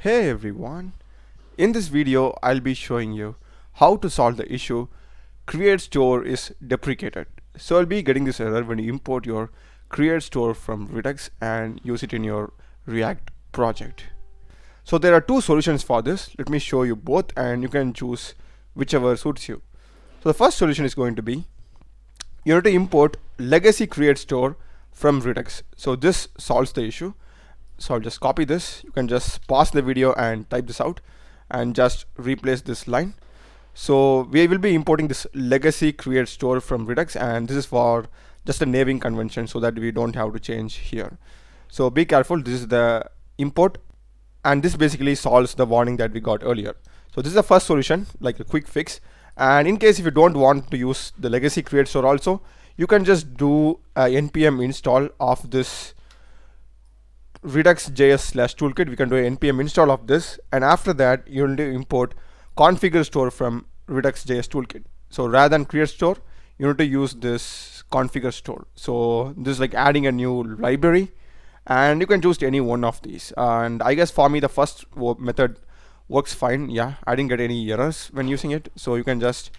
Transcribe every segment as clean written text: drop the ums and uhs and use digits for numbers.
Hey everyone, in this video I'll be showing you how to solve the issue createStore is deprecated. So I'll be getting this error when you import your createStore from Redux and use it in your React project. So there are two solutions for this. Let me show you both and you can choose whichever suits you. So the first solution is going to be you have to import legacy createStore from Redux. So this solves the issue. So I'll just copy this. You can just pause the video and type this out and just replace this line. So we will be importing this legacy createStore from Redux, and this is for just a naming convention so that we don't have to change here. So be careful, this is the import, and this basically solves the warning that we got earlier. So this is the first solution, like a quick fix. And in case if you don't want to use the legacy createStore also, you can just do a npm install of this Redux JS /toolkit. We can do an npm install of this, and after that you will import configure store from Redux JS toolkit. So rather than create store, you need to use this configure store. So this is like adding a new library, and you can choose any one of these. And I guess for me the first method works fine. Yeah, I didn't get any errors when using it, so you can just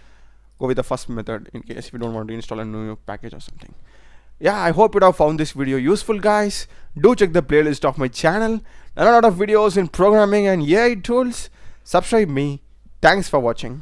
go with the first method in case if you don't want to install a new package or something. Yeah, I hope you have found this video useful, guys. Do check the playlist of my channel. There are a lot of videos in programming and AI tools. Subscribe me. Thanks for watching.